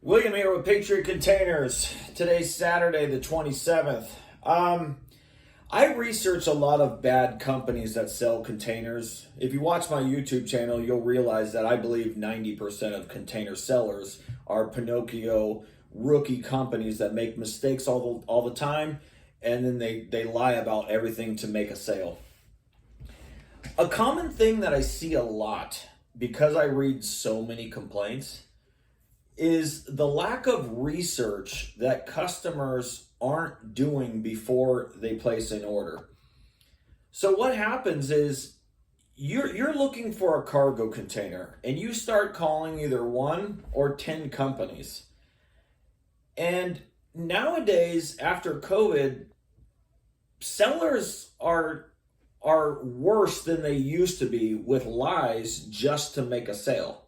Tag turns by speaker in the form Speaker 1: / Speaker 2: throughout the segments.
Speaker 1: William here with Patriot Containers. Today's Saturday, the 27th. I research a lot of bad companies that sell containers. If you watch my YouTube channel, you'll realize that I believe 90% of container sellers are Pinocchio rookie companies that make mistakes all the time, and then they lie about everything to make a sale. A common thing that I see a lot, because I read so many complaints, is the lack of research that customers aren't doing before they place an order. So what happens is you're looking for a cargo container and you start calling either 1 or 10 companies. And nowadays, after COVID, sellers are worse than they used to be with lies just to make a sale.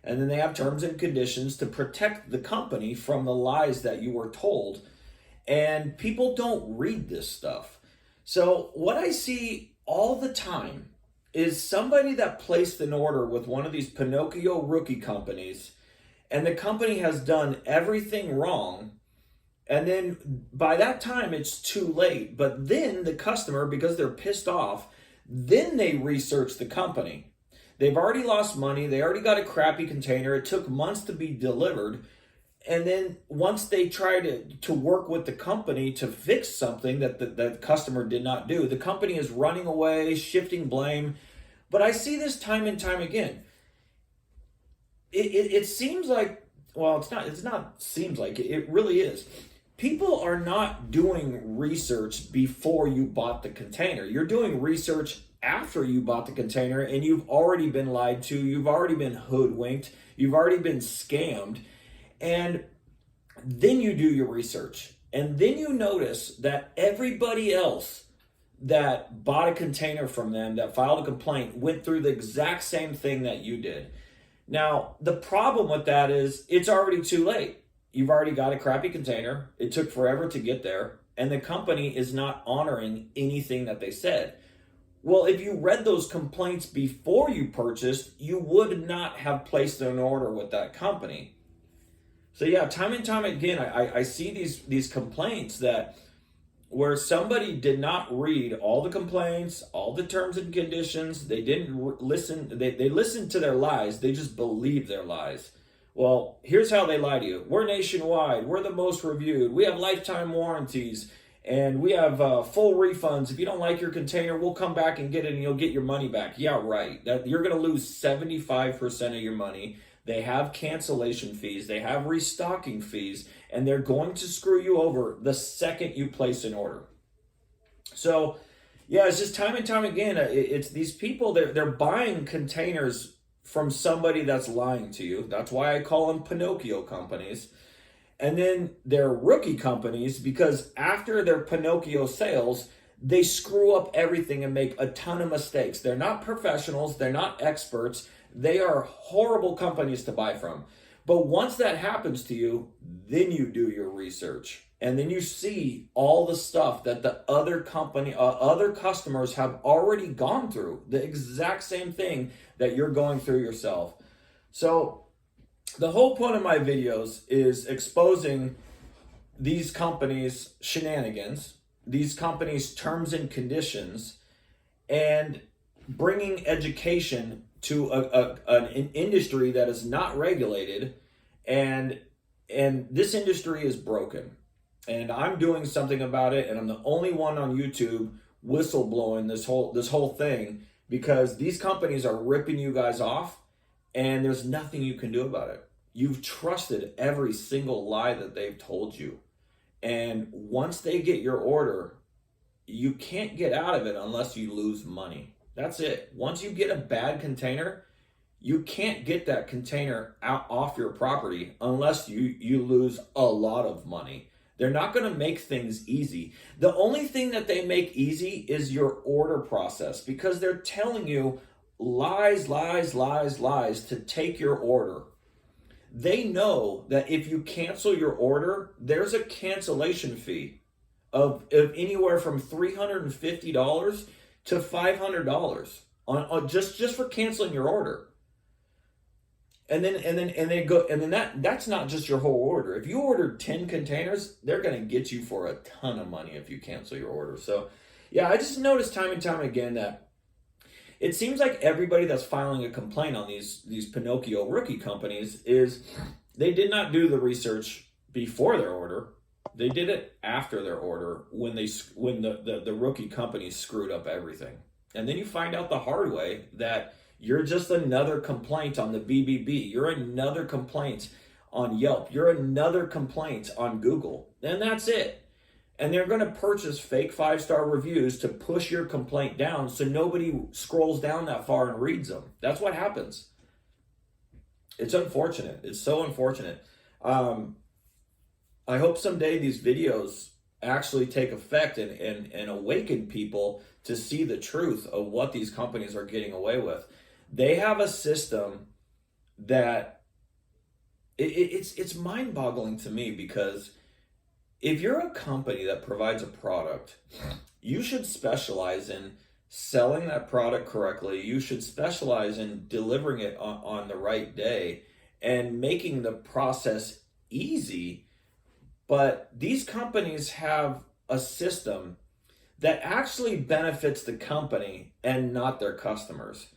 Speaker 1: And then they have terms and conditions to protect the company from the lies that you were told. And people don't read this stuff. So what I see all the time is somebody that placed an order with one of these Pinocchio rookie companies, and the company has done everything wrong. And then by that time, it's too late. But then the customer, because they're pissed off, then they research the company. They've already lost money. They already got a crappy container. It took months to be delivered. And then once they try to work with the company to fix something that the customer did not do, the company is running away, shifting blame. But I see this time and time again. It seems like, well, it's not seems like, it really is. People are not doing research before you bought the container. You're doing research after you bought the container, and you've already been lied to, you've already been hoodwinked, you've already been scammed, and then you do your research. And then you notice that everybody else that bought a container from them, that filed a complaint, went through the exact same thing that you did. Now, the problem with that is it's already too late. You've already got a crappy container. It took forever to get there, and the company is not honoring anything that they said. Well, if you read those complaints before you purchased, you would not have placed an order with that company. So yeah, time and time again, I see these complaints that where somebody did not read all the complaints, all the terms and conditions. They didn't listen. They listened to their lies. They just believed their lies. Well, here's how they lie to you. We're nationwide. We're the most reviewed. We have lifetime warranties. And we have full refunds. If you don't like your container, we'll come back and get it and you'll get your money back. Yeah, right. You're going to lose 75% of your money. They have cancellation fees. They have restocking fees. And they're going to screw you over the second you place an order. So, yeah, it's just time and time again. It's these people, they're buying containers from somebody that's lying to you. That's why I call them Pinocchio companies. And then they're rookie companies because after their Pinocchio sales, they screw up everything and make a ton of mistakes. They're not professionals. They're not experts. They are horrible companies to buy from. But once that happens to you, then you do your research. And then you see all the stuff that the other customers have already gone through. The exact same thing that you're going through yourself. So the whole point of my videos is exposing these companies' shenanigans, these companies' terms and conditions, and bringing education to an industry that is not regulated, and this industry is broken. And I'm doing something about it, and I'm the only one on YouTube whistleblowing this whole thing because these companies are ripping you guys off. And there's nothing you can do about it. You've trusted every single lie that they've told you. And once they get your order, you can't get out of it unless you lose money. That's it. Once you get a bad container, you can't get that container off your property unless you lose a lot of money. They're not going to make things easy. The only thing that they make easy is your order process because they're telling you lies to take your order. They know that if you cancel your order, there's a cancellation fee of anywhere from $350 to $500 on just for canceling your order. That's not just your whole order. If you order 10 containers, they're going to get you for a ton of money if you cancel your order. So yeah, I just noticed time and time again that it seems like everybody that's filing a complaint on these Pinocchio rookie companies is they did not do the research before their order. They did it after their order when the rookie company screwed up everything. And then you find out the hard way that you're just another complaint on the BBB. You're another complaint on Yelp. You're another complaint on Google. And that's it. And they're going to purchase fake 5-star reviews to push your complaint down so nobody scrolls down that far and reads them. That's what happens. It's unfortunate. It's so unfortunate. I hope someday these videos actually take effect and awaken people to see the truth of what these companies are getting away with. They have a system that it's mind-boggling to me, because if you're a company that provides a product, you should specialize in selling that product correctly. You should specialize in delivering it on the right day and making the process easy. But these companies have a system that actually benefits the company and not their customers.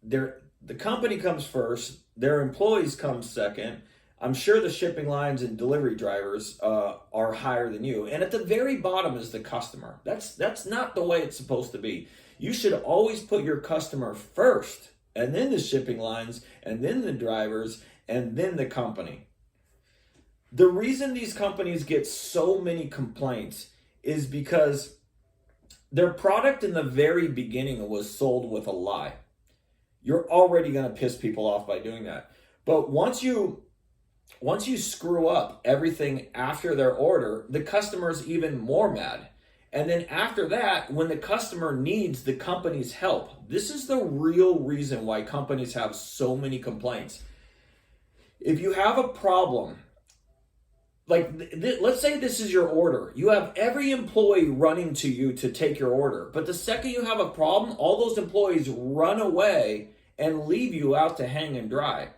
Speaker 1: The company comes first, their employees come second. I'm sure the shipping lines and delivery drivers are higher than you. And at the very bottom is the customer. That's not the way it's supposed to be. You should always put your customer first, and then the shipping lines, and then the drivers, and then the company. The reason these companies get so many complaints is because their product in the very beginning was sold with a lie. You're already going to piss people off by doing that. But once you screw up everything after their order, the customer's even more mad. And then after that, when the customer needs the company's help, this is the real reason why companies have so many complaints. If you have a problem, like let's say this is your order. You have every employee running to you to take your order. But the second you have a problem, all those employees run away and leave you out to hang and dry.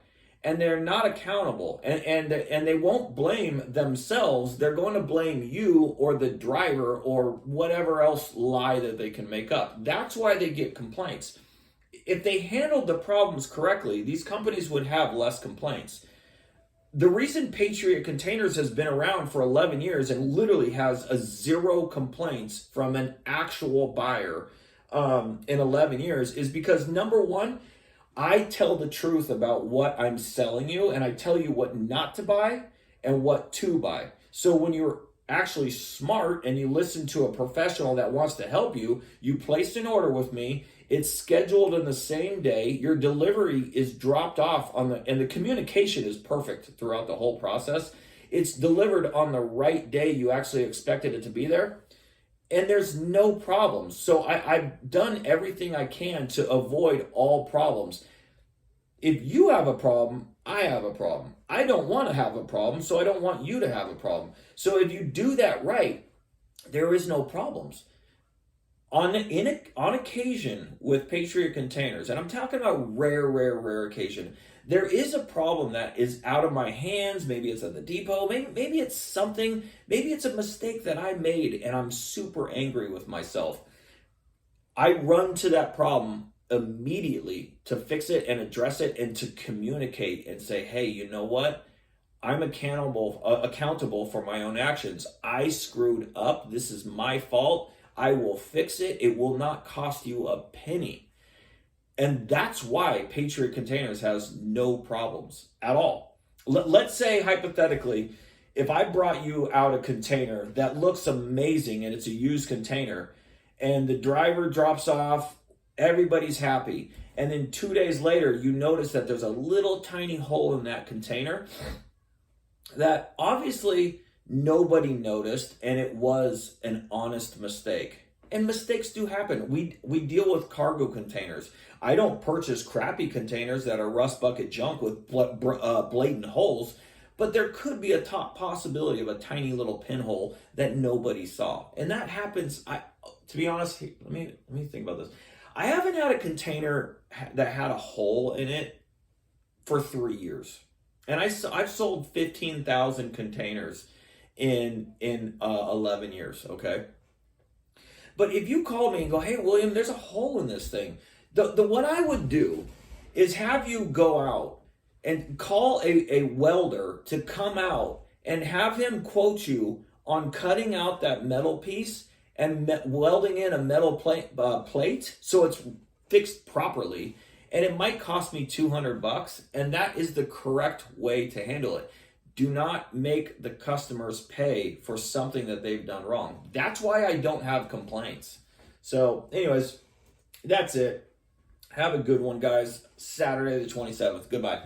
Speaker 1: And they're not accountable. And they won't blame themselves. They're going to blame you or the driver or whatever else lie that they can make up. That's why they get complaints. If they handled the problems correctly, these companies would have less complaints. The reason Patriot Containers has been around for 11 years and literally has a 0 complaints from an actual buyer in 11 years is because, number one, I tell the truth about what I'm selling you, and I tell you what not to buy and what to buy. So when you're actually smart and you listen to a professional that wants to help you, you place an order with me, it's scheduled in the same day, your delivery is dropped off and the communication is perfect throughout the whole process. It's delivered on the right day you actually expected it to be there, and there's no problems. So I've done everything I can to avoid all problems. If you have a problem, I have a problem. I don't want to have a problem, so I don't want you to have a problem. So if you do that right, there is no problems. On occasion with Patriot Containers, and I'm talking about rare occasion, there is a problem that is out of my hands. Maybe it's at the depot. Maybe it's something. Maybe it's a mistake that I made, and I'm super angry with myself. I run to that problem immediately to fix it and address it and to communicate and say, hey, you know what? I'm accountable for my own actions. I screwed up. This is my fault. I will fix it. It will not cost you a penny. And that's why Patriot Containers has no problems at all. Let's say, hypothetically, if I brought you out a container that looks amazing and it's a used container, and the driver drops off, everybody's happy, and then 2 days later, you notice that there's a little tiny hole in that container that obviously nobody noticed, and it was an honest mistake. And mistakes do happen. We deal with cargo containers. I don't purchase crappy containers that are rust bucket junk with blatant holes, but there could be a top possibility of a tiny little pinhole that nobody saw. And that happens. To be honest, let me think about this. I haven't had a container that had a hole in it for 3 years. And I've sold 15,000 containers in 11 years, okay? But if you call me and go, hey, William, there's a hole in this thing. What I would do is have you go out and call a welder to come out and have him quote you on cutting out that metal piece and welding in a metal plate so it's fixed properly. And it might cost me $200, and that is the correct way to handle it. Do not make the customers pay for something that they've done wrong. That's why I don't have complaints. So anyways, that's it. Have a good one, guys. Saturday the 27th. Goodbye.